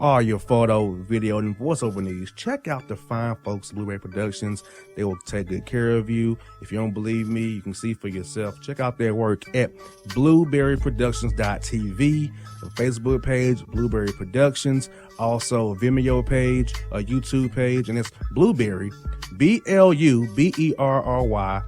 all your photo, video, and voiceover needs, check out the fine folks at Blueberry Productions. They will take good care of you. If you don't believe me, you can see for yourself. Check out their work at blueberryproductions.tv, the Facebook page, Blueberry Productions, also a Vimeo page, a YouTube page, and it's Blueberry, BLUBERRY,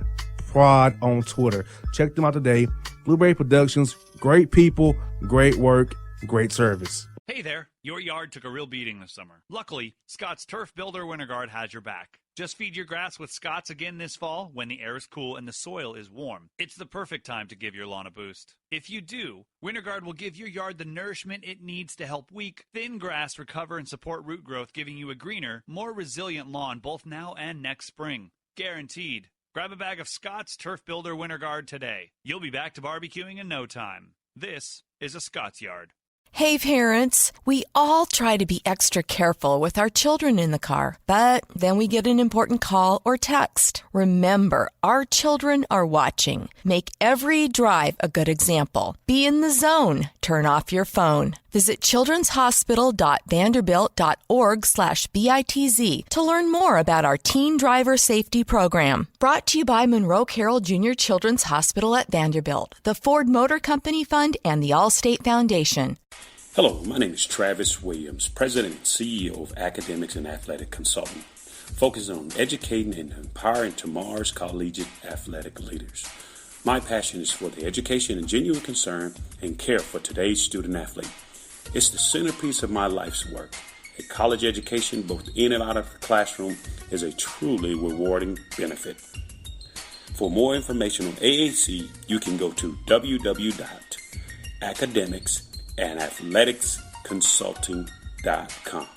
Prod on Twitter. Check them out today. Blueberry Productions, great people, great work, great service. Hey there, your yard took a real beating this summer. Luckily, Scott's Turf Builder Winter Guard has your back. Just feed your grass with Scott's again this fall when the air is cool and the soil is warm. It's the perfect time to give your lawn a boost. If you do, Winter Guard will give your yard the nourishment it needs to help weak, thin grass recover and support root growth, giving you a greener, more resilient lawn both now and next spring. Guaranteed. Grab a bag of Scott's Turf Builder Winter Guard today. You'll be back to barbecuing in no time. This is a Scott's Yard. Hey parents, we all try to be extra careful with our children in the car, but then we get an important call or text. Remember, our children are watching. Make every drive a good example. Be in the zone. Turn off your phone. Visit childrenshospital.vanderbilt.org/BITZ to learn more about our teen driver safety program. Brought to you by Monroe Carroll Jr. Children's Hospital at Vanderbilt, the Ford Motor Company Fund, and the Allstate Foundation. Hello, my name is Travis Williams, President and CEO of Academics and Athletic Consulting, focusing on educating and empowering tomorrow's collegiate athletic leaders. My passion is for the education and genuine concern and care for today's student athlete. It's the centerpiece of my life's work. A college education, both in and out of the classroom, is a truly rewarding benefit. For more information on AAC, you can go to www.academicsandathleticsconsulting.com.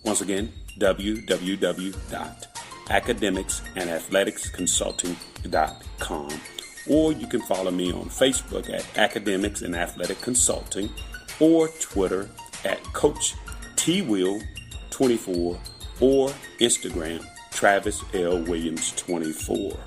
Once again, www.academicsandathleticsconsulting.com. Or you can follow me on Facebook at Academics and Athletic Consulting, or Twitter at Coach TWill24, or Instagram Travis L. Williams 24.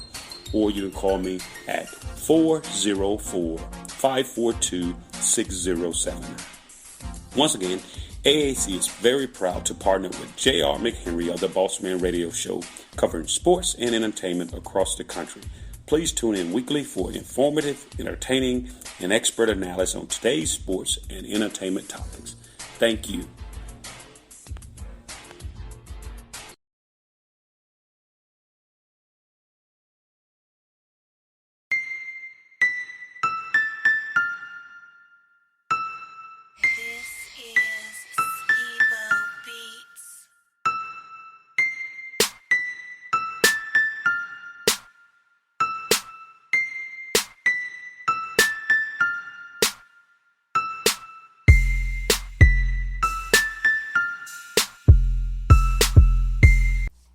Or you can call me at 404-542-6079. Once again, AAC is very proud to partner with J.R. McHenry of the Bossman Radio Show, covering sports and entertainment across the country. Please tune in weekly for informative, entertaining, and expert analysis on today's sports and entertainment topics. Thank you.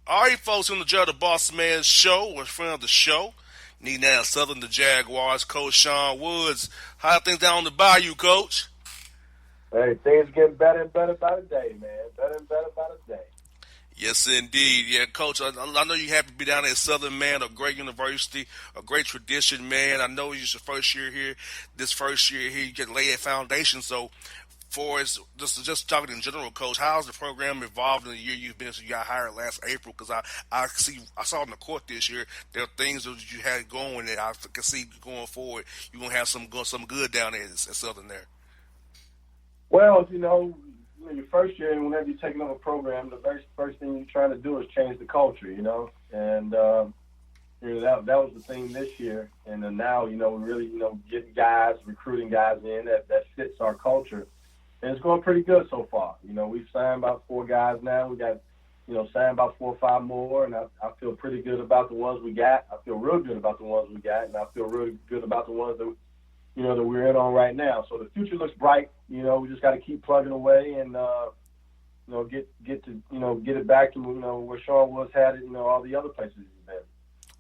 All right, folks, on the Joe the Bossman Show, we're friend of the show. Need now Southern the Jaguars, Coach Sean Woods. How are things down on the bayou, Coach? Hey, things getting better and better by the day, man. Better and better by the day. Yes, indeed. Yeah, Coach, I know you're happy to be down there at Southern, man, a great university, a great tradition, man. I know it's your first year here. This first year here, you get lay a foundation. So, for us, just talking in general, Coach, how's the program evolved in the year you've been since you got hired last April? Because I saw in the court this year there are things that you had going that I can see going forward. You're gonna have some good down there at Southern there. Well, your first year, whenever you're taking over a program, the very first thing you're trying to do is change the culture, and that was the thing this year. And then now, we're really, getting guys, recruiting guys in that fits our culture. And it's going pretty good so far. We've signed about 4 guys now. We got, signed about 4 or 5 more, and I feel pretty good about the ones we got. I feel real good about the ones we got, and I feel really good about the ones that, that we're in on right now. So the future looks bright. We just got to keep plugging away and, get it back to, where Sean Woods had it, all the other places he's been.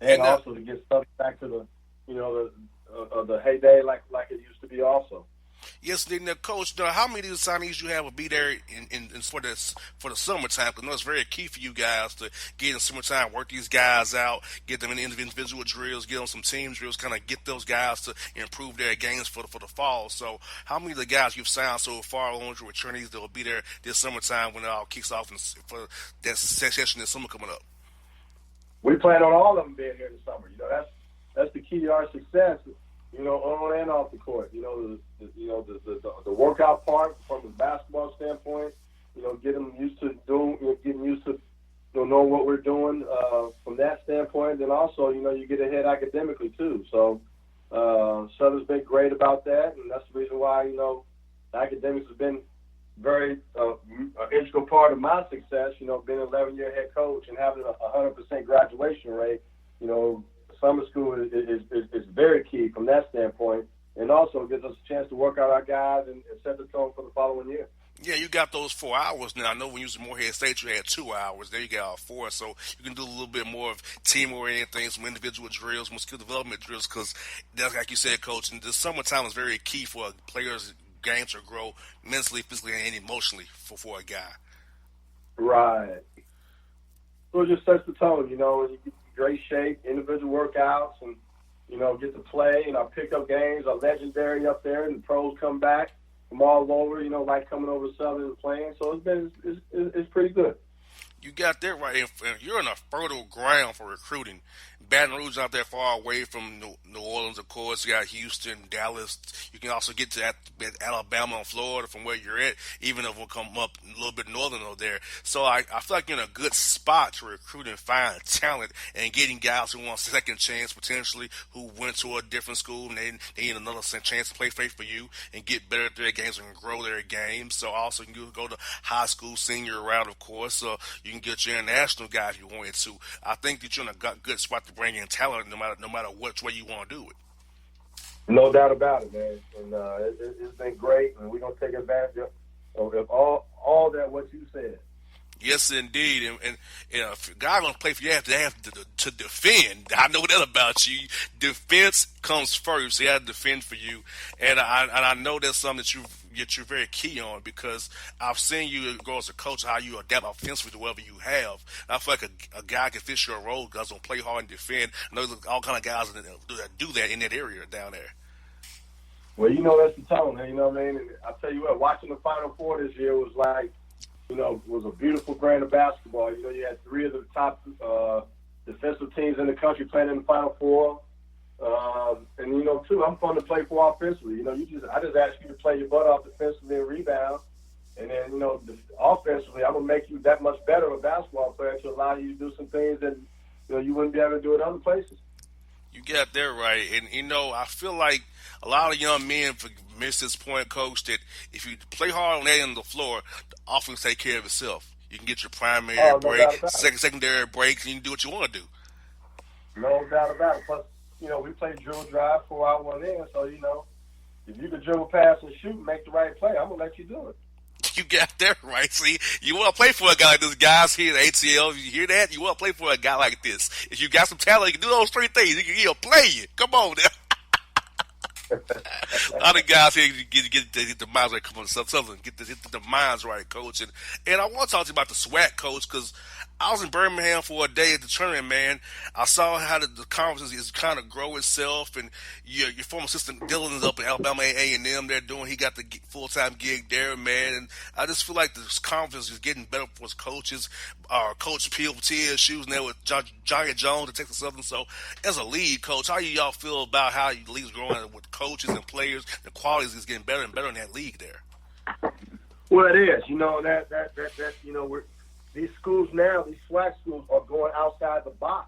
And also to get stuff back to the, the heyday like it used to be also. Yes, then coach, how many of the signees you have will be there in for the summertime? Because I know it's very key for you guys to get in summertime, work these guys out, get them in individual drills, get them some team drills, kind of get those guys to improve their games for the fall. So, how many of the guys you've signed so far, along with your returnees, that will be there this summertime when it all kicks off for that session this summer coming up? We plan on all of them being here this summer. That's the key to our success. On and off the court. The workout part from the basketball standpoint. Get them used to knowing what we're doing from that standpoint. Then also, you get ahead academically too. So Southern's been great about that, and that's the reason why academics has been very an integral part of my success. Being an 11-year head coach and having a 100% graduation rate. Summer school is very key from that standpoint, and also gives us a chance to work out our guys and set the tone for the following year. Yeah, you got those 4 hours now. I know when you was at Morehead State, you had 2 hours. There you got 4, so you can do a little bit more of team-oriented things, some individual drills, some skill development drills, because that's like you said, Coach, and the summertime is very key for players' games to grow mentally, physically, and emotionally for a guy. Right. So it just sets the tone, great shape, individual workouts, and, get to play. And our pickup games are legendary up there, and the pros come back from all over, like coming over to Southern and playing. So it's pretty good. You got that right. And you're in a fertile ground for recruiting. Baton Rouge out there far away from New Orleans, of course. You got Houston, Dallas. You can also get to Alabama and Florida from where you're at, even if we'll come up a little bit northern over there. So I feel like you're in a good spot to recruit and find talent and getting guys who want a second chance potentially, who went to a different school and they need another chance to play for you and get better at their games and grow their games. So also you can go to high school senior route, of course. So you can get your international guy if you wanted to. I think that you're in a good spot to bring in talent no matter which way you want to do it. No doubt about it, man. And it's been great, and we're going to take advantage of all that what you said. Yes, indeed. And if a guy going to play for you, you have to defend. I know that about you. Defense comes first. You have to defend for you. And I know that's something that you're very key on, because I've seen you go as a coach, how you adapt offensively to whatever you have. I feel like a guy can fit your role, guys don't play hard and defend. I know there's all kind of guys that do that in that area down there. Well, that's the tone, man. What I mean? And I'll tell you what, watching the Final Four this year was like, was a beautiful brand of basketball. You had 3 of the top defensive teams in the country playing in the Final Four. And, too, I'm fun to play for offensively. I just ask you to play your butt off defensively and rebound. And then, offensively, I'm going to make you that much better of a basketball player to allow you to do some things that, you wouldn't be able to do at other places. You got that right. And, I feel like a lot of young men miss this point, Coach, that if you play hard on that end of the floor, the offense take care of itself. You can get your primary break, secondary breaks, and you can do what you want to do. No doubt about it. Plus, we play drill drive 4 out 1 in, so, if you can dribble, pass, and shoot and make the right play, I'm going to let you do it. You got that right. See, you want to play for a guy like this. Guys here at ATL, you hear that? You want to play for a guy like this. If you got some talent, you can do those 3 things. He'll play you. Come on now. A lot of guys here get the minds right. Come on, something. Get the minds right, Coach. And I want to talk to you about the SWAC, Coach, because I was in Birmingham for a day at the tournament, man. I saw how the conference is kind of grow itself, and your former assistant Dylan is up at Alabama A&M. He got the full-time gig there, man. And I just feel like this conference is getting better for its coaches. Coach PLT is shooting there with Johnny Jones at Texas Southern. So, as a lead coach, how do y'all feel about how the league's growing with coaches and players? The quality is getting better and better in that league there. Well, it is. We're these schools now, these SWAC schools, are going outside the box.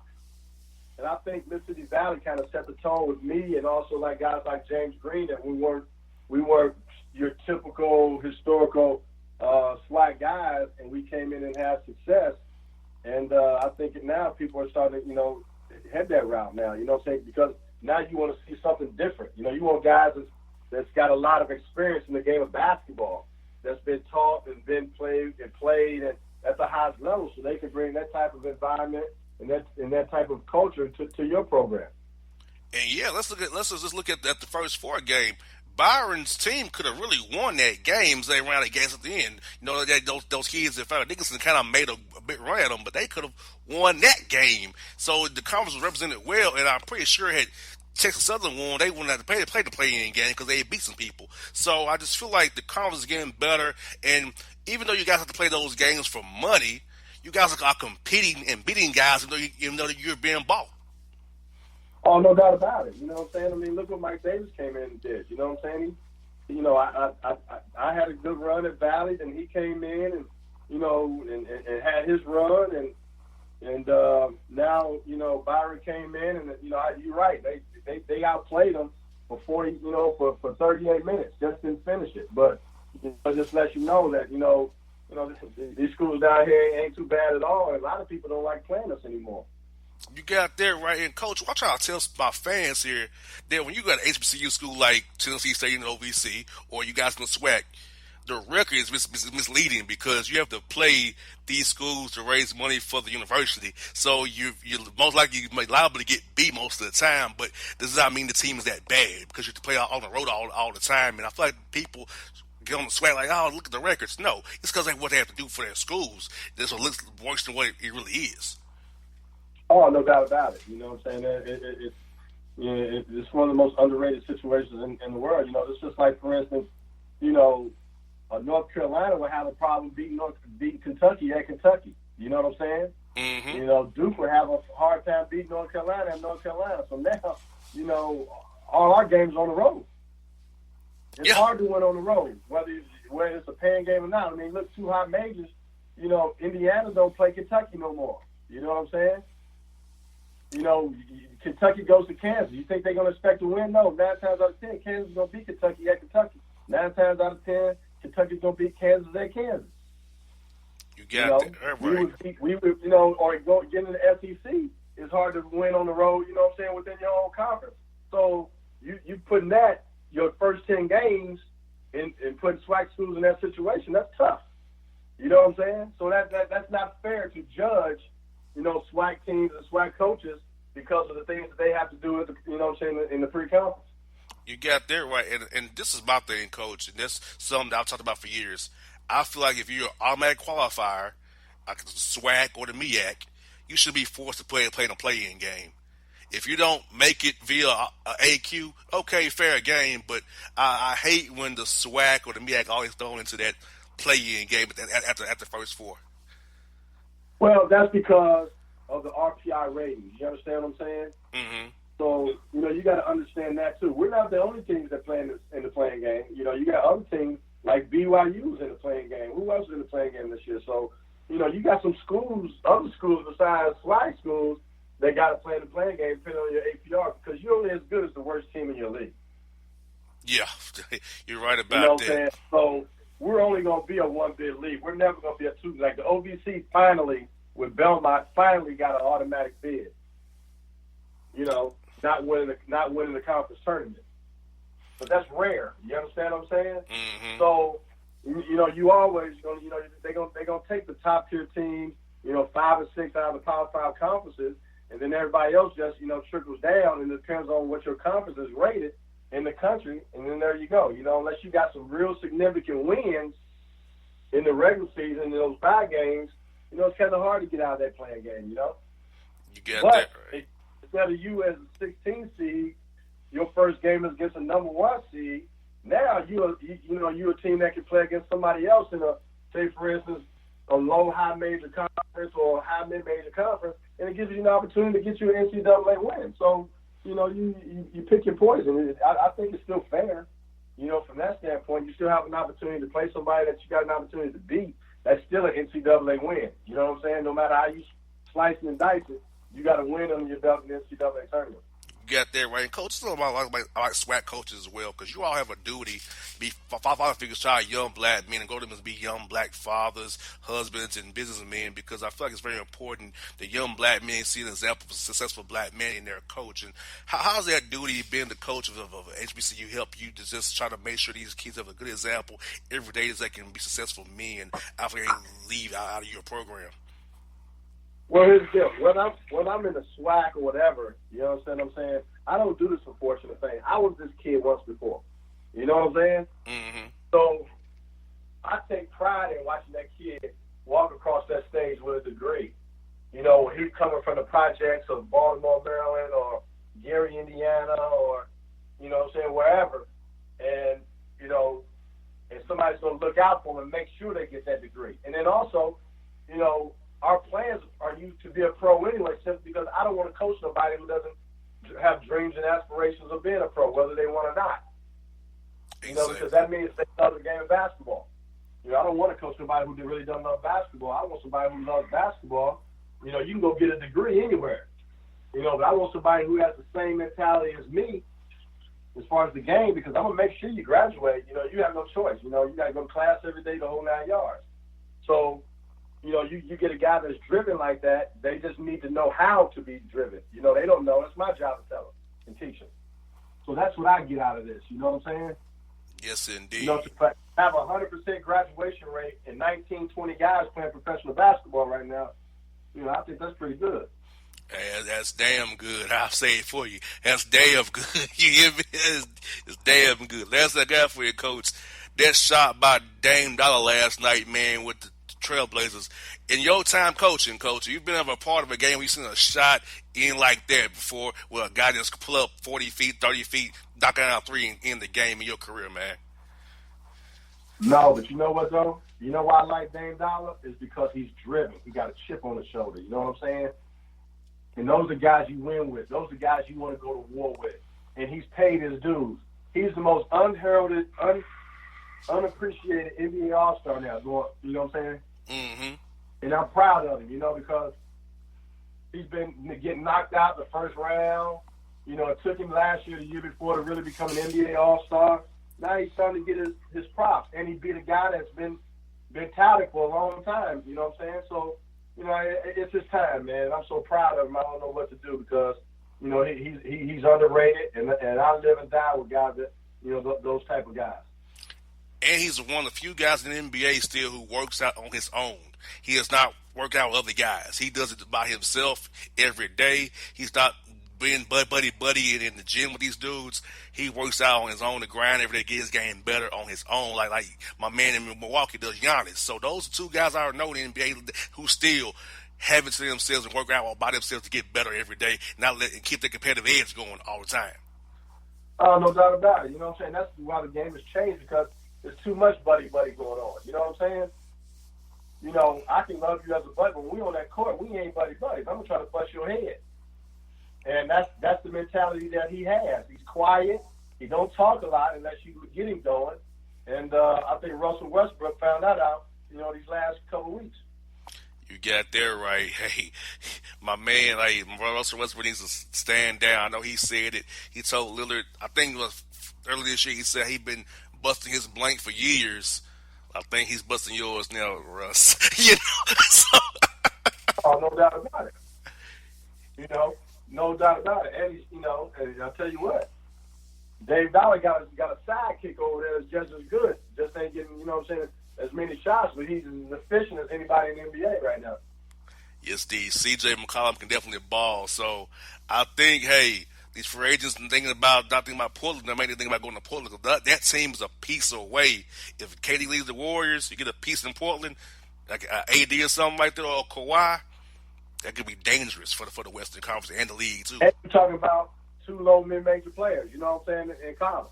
And I think Mississippi Valley kind of set the tone with me and also like guys like James Green, that we weren't your typical historical SWAC guys, and we came in and had success. And I think now people are starting to, head that route now, because now you want to see something different. You want guys that's got a lot of experience in the game of basketball, that's been taught and been played and at the highest level, so they can bring that type of environment and that type of culture to your program. And yeah, let's just look at the first 4 game. Byron's team could have really won that game. They ran the games at the end. Those kids that found Nicholson kind of made a big run at them, but they could have won that game. So the conference was represented well, and I'm pretty sure had Texas Southern won, they wouldn't have to play the play-in game because they had beat some people. So I just feel like the conference is getting better, and even though you guys have to play those games for money, you guys are competing and beating guys even though you're being bought. Oh, no doubt about it. You know what I'm saying? I mean, look what Mike Davis came in and did. You know what I'm saying? I had a good run at Valley, and he came in and had his run, and now Byron came in, and you're right. They outplayed him for 40, for 38 minutes. Just didn't finish it, but just let you know that these schools down here ain't too bad at all. And a lot of people don't like playing us anymore. You got that right. And, Coach, I'm trying to tell my fans here that when you got an HBCU school like Tennessee State and OVC, or you guys in the SWAC, the record is misleading because you have to play these schools to raise money for the university. So you're most likely liable to get beat most of the time, but this does not mean the team is that bad because you have to play on the road all the time. And I feel like people get on the SWAC like, oh, look at the records. No, it's because of what they have to do for their schools. This will look worse than what it really is. Oh, no doubt about it. You know what I'm saying? It's one of the most underrated situations in the world. It's just like, for instance, North Carolina would have a problem beating Kentucky at Kentucky. You know what I'm saying? Mm-hmm. Duke would have a hard time beating North Carolina at North Carolina. So now, all our games on the road. It's hard to win on the road, whether it's a paying game or not. I mean, look, two high majors. Indiana don't play Kentucky no more. You know what I'm saying? Kentucky goes to Kansas. You think they're going to expect to win? No. 9 times out of 10, Kansas is going to beat Kentucky at Kentucky. 9 times out of 10, Kentucky's going to beat Kansas at Kansas. You got that right. We would, or get into the SEC. It's hard to win on the road, within your own conference. So you putting that, your first 10 games, and putting SWAC schools in that situation, that's tough. You know what I'm saying? So that's not fair to judge SWAC teams and SWAC coaches because of the things that they have to do in the pre-conference. You got that right, and this is my thing, Coach, and this is something that I've talked about for years. I feel like if you're an automatic qualifier, like the SWAC or the MEAC, you should be forced to play in a play-in game. If you don't make it via a AQ, okay, fair game, but I hate when the SWAC or the MEAC always thrown into that play-in game at the first four. Well, that's because of the RPI ratings. You understand what I'm saying? Mm-hmm. So, you got to understand that, too. We're not the only teams that play in the playing game. You got other teams like BYU's in the playing game. Who else is in the playing game this year? So, you got some schools, other schools besides SWAC schools, that got to play in the playing game depending on your APR because you're only as good as the worst team in your league. Yeah, you're right about that. Saying? So, we're only going to be a one-bid league. We're never going to be a two. Like the OVC finally, with Belmont, finally got an automatic bid. Not winning the conference tournament. But that's rare. You understand what I'm saying? Mm-hmm. So, you always they're gonna take the top tier teams, 5 or 6 out of the Power 5 conferences, and then everybody else just trickles down, and it depends on what your conference is rated in the country, and then there you go. Unless you got some real significant wins in the regular season in those 5 games, it's kind of hard to get out of that playing game. You get but that right. Instead of you as a 16 seed, your first game is against a number 1 seed. Now you're a team that can play against somebody else in say for instance, a low high major conference or a high mid major conference, and it gives you an opportunity to get you an NCAA win. So you pick your poison. I think it's still fair. From that standpoint, you still have an opportunity to play somebody that you got an opportunity to beat. That's still an NCAA win. You know what I'm saying? No matter how you slice it and dice it, you got to win under your belt in the NCAA tournament. You got that right. And Coach, it's about I like SWAC coaches as well because you all have a duty to be father figures, child, young black men, and go to them as be young black fathers, husbands, and businessmen because I feel like it's very important that young black men see an example of a successful black man in their coach. And how's that duty being the coach of HBCU help you to just try to make sure these kids have a good example every day as they can be successful men after they leave out of your program? Well, here's the deal. When I'm in the SWAC or whatever, you understand what I'm saying? I don't do this unfortunate thing. I was this kid once before. You know what I'm saying? Mm-hmm. So I take pride in watching that kid walk across that stage with a degree. You know, he's coming from the projects of Baltimore, Maryland, or Gary, Indiana, or, you know what I'm saying, wherever. And, you know, and somebody's going to look out for them and make sure they get that degree. And then also, you know, our plans are used to be a pro anyway, simply because I don't want to coach nobody who doesn't have dreams and aspirations of being a pro, whether they want or not. You know, because that means they love the game of basketball. You know, I don't want to coach somebody who really doesn't love basketball. I want somebody who loves basketball. You know, you can go get a degree anywhere. You know, but I want somebody who has the same mentality as me as far as the game, because I'm going to make sure you graduate. You know, you have no choice. You know, you got to go to class every day the whole 9 yards. So, you know, you get a guy that's driven like that, they just need to know how to be driven. You know, they don't know. It's my job to tell them and teach them. So that's what I get out of this. You know what I'm saying? Yes, indeed. You know, to have a 100% graduation rate and 19, 20 guys playing professional basketball right now, you know, I think that's pretty good. That's damn good. I'll say it for you. That's damn good. You hear me? It's damn good. Last I got for you, Coach, that shot by Dame Dollar last night, man, with the Trailblazers. In your time coaching, Coach, you've been a part of a game where you've seen a shot in like that before, where a guy just pull up 40 feet, 30 feet, knocking out three in the game in your career, man? No, but you know what, though? You know why I like Dame Dollar? Is because he's driven. He got a chip on his shoulder. You know what I'm saying? And those are guys you win with. Those are guys you want to go to war with. And he's paid his dues. He's the most unheralded, unappreciated NBA All-Star now. You know what I'm saying? Mm-hmm. And I'm proud of him, you know, because he's been getting knocked out in the first round. You know, it took him last year, the year before, to really become an NBA All-Star. Now he's starting to get his props. And he beat a guy that's been touted for a long time, you know what I'm saying? So, you know, it's his time, man. I'm so proud of him. I don't know what to do because, you know, he's underrated, and I live and die with guys that, you know, those type of guys. And he's one of the few guys in the NBA still who works out on his own. He does not work out with other guys. He does it by himself every day. He's not being buddy in the gym with these dudes. He works out on his own to grind every day, get his game better on his own, like my man in Milwaukee does, Giannis. So those are two guys I know in the NBA who still have it to themselves and work out all by themselves to get better every day, and keep their competitive edge going all the time. No doubt about it. You know what I'm saying? That's why the game has changed, because there's too much buddy going on. You know what I'm saying? You know, I can love you as a buddy, but when we on that court, we ain't buddies. I'm going to try to bust your head. And that's the mentality that he has. He's quiet. He don't talk a lot unless you get him going. And I think Russell Westbrook found that out, you know, these last couple of weeks. You got that right. Hey, my man, Russell Westbrook needs to stand down. I know he said it. He told Lillard, I think it was earlier this year, he said he'd been busting his blank for years. I think he's busting yours now, Russ. You know? So. Oh, no doubt about it. You know, no doubt about it. And he's, you know, and I'll tell you what, Dave Dollar got a sidekick over there that's just as good. Just ain't getting, you know what I'm saying, as many shots, but he's as efficient as anybody in the NBA right now. Yes, C.J. McCollum can definitely ball. So I think, hey, these free agents not thinking about Portland, they're mainly thinking about going to Portland. That team's a piece away. If KD leaves the Warriors, you get a piece in Portland, like AD or something like that, or Kawhi. That could be dangerous for the Western Conference and the league too. And you're talking about two low mid-major players, you know what I'm saying, in college.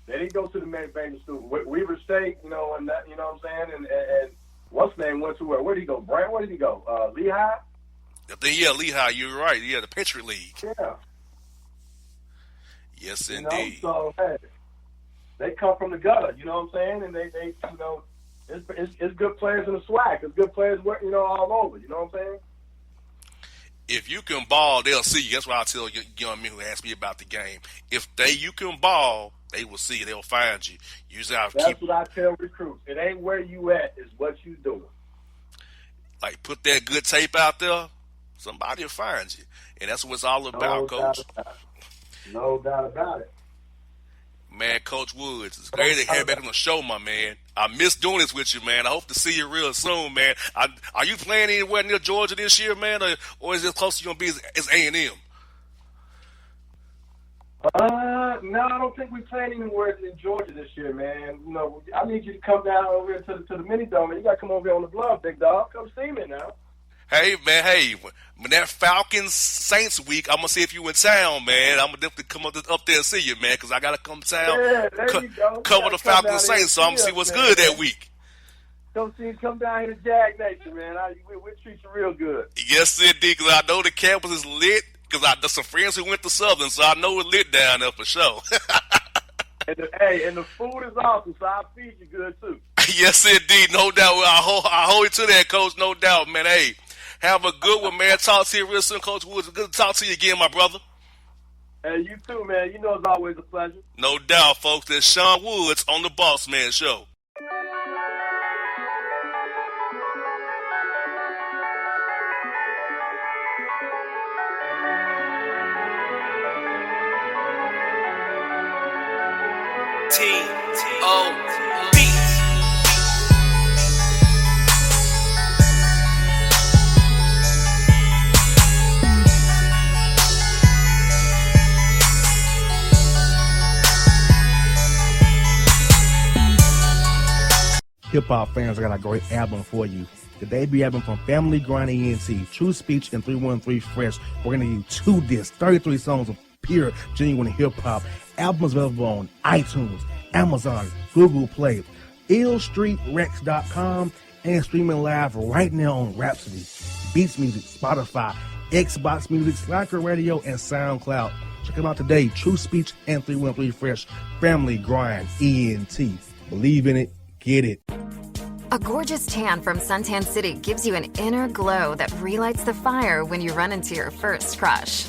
They didn't go to the mid-major school. Weaver State, you know, and that, you know what I'm saying, and what's his name went to where? Where did he go? Brand? Where did he go? Lehigh? Yeah, Lehigh. You're right. Yeah, the Patriot League. Yeah. Yes, you indeed. Know? So hey, they come from the gutter, you know what I'm saying, and they you know, it's good players in the SWAC. It's good players, you know, all over. You know what I'm saying? If you can ball, they'll see you. That's what I tell young men who ask me about the game. If you can ball, they will see you. They'll find you. That's what I tell recruits. It ain't where you at. It's what you doing. Like, put that good tape out there, somebody will find you. And that's what it's all about, Coach. No doubt about it. Man, Coach Woods, it's great to have you back on the show, my man. I miss doing this with you, man. I hope to see you real soon, man. Are you playing anywhere near Georgia this year, man, or is it close to you going to be as A&M? No, I don't think we playing anywhere in Georgia this year, man. You know, I need you to come down over here to the mini dome, man. You got to come over here on the bluff, big dog. Come see me now. Hey, man, when that Falcons Saints week, I'm going to see if you in town, man. I'm going to definitely come up there and see you, man, because I got to come to town. Yeah, there you go. Cover the Falcons Saints, so I'm going to see what's good that week. Come down here to Jag Nation, man. We'll treat you real good. Yes, indeed, because I know the campus is lit, because there's some friends who went to Southern, so I know it's lit down there for sure. and the food is awesome, so I'll feed you good, too. Yes, indeed, no doubt. I hold you to that, Coach, no doubt, man. Hey, have a good one, man. Talk to you real soon, Coach Woods. Good to talk to you again, my brother. Hey, you too, man. You know it's always a pleasure. No doubt, folks. There's Sean Woods on the Bossman Show. T.O.B. Hip-hop fans, I got a great album for you. The debut album from Family Grind ENT, True Speech and 313 Fresh. We're going to give you 2 discs, 33 songs of pure, genuine hip-hop. Album is available on iTunes, Amazon, Google Play, illstreetrex.com, and streaming live right now on Rhapsody, Beats Music, Spotify, Xbox Music, Slacker Radio, and SoundCloud. Check them out today. True Speech and 313 Fresh. Family Grind ENT. Believe in it. Get it. A gorgeous tan from Suntan City gives you an inner glow that relights the fire when you run into your first crush.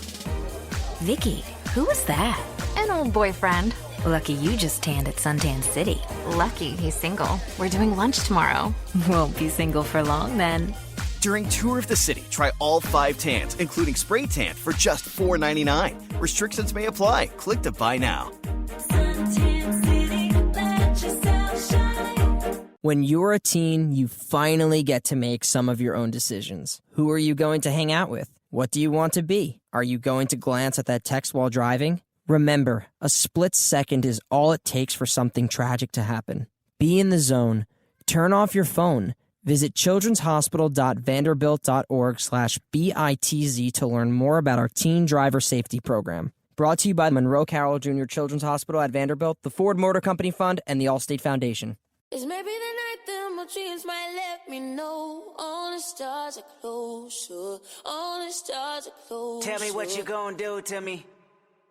Vicky, who was that? An old boyfriend. Lucky you just tanned at Suntan City. Lucky he's single. We're doing lunch tomorrow. Won't be single for long then. During Tour of the City, try all 5 tans, including spray tan, for just $4.99. Restrictions may apply. Click to buy now. Suntan City, let yourself shine. When you're a teen, you finally get to make some of your own decisions. Who are you going to hang out with? What do you want to be? Are you going to glance at that text while driving? Remember, a split second is all it takes for something tragic to happen. Be in the zone. Turn off your phone. Visit childrenshospital.vanderbilt.org/BITZ to learn more about our teen driver safety program. Brought to you by Monroe Carroll Jr. Children's Hospital at Vanderbilt, the Ford Motor Company Fund, and the Allstate Foundation. It's maybe the night that my dreams might let me know. All the stars are closer. All the stars are closer. Tell me what you gonna do to me.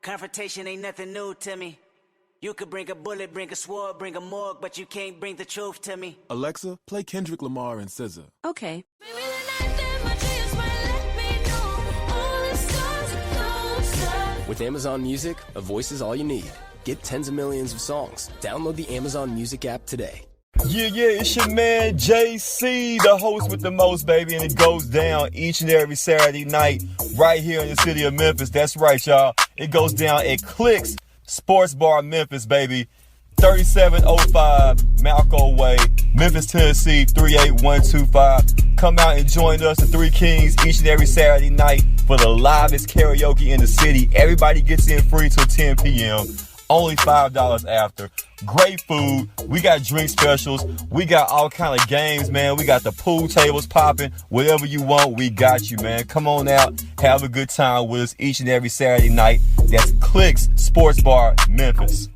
Confrontation ain't nothing new to me. You could bring a bullet, bring a sword, bring a morgue, but you can't bring the truth to me. Alexa, play Kendrick Lamar and SZA. Okay. Maybe the night that my dreams might let me know. All the stars are closer. With Amazon Music, a voice is all you need. Get tens of millions of songs. Download the Amazon Music app today. Yeah, it's your man JC, the host with the most, baby, and it goes down each and every Saturday night right here in the city of Memphis. That's right, y'all. It goes down at Clicks Sports Bar Memphis, baby. 3705 Malco Way, Memphis, Tennessee, 38125. Come out and join us, the Three Kings, each and every Saturday night for the livest karaoke in the city. Everybody gets in free till 10 p.m. Only $5 after. Great food. We got drink specials. We got all kind of games, man. We got the pool tables popping. Whatever you want, we got you, man. Come on out. Have a good time with us each and every Saturday night. That's Clicks Sports Bar, Memphis.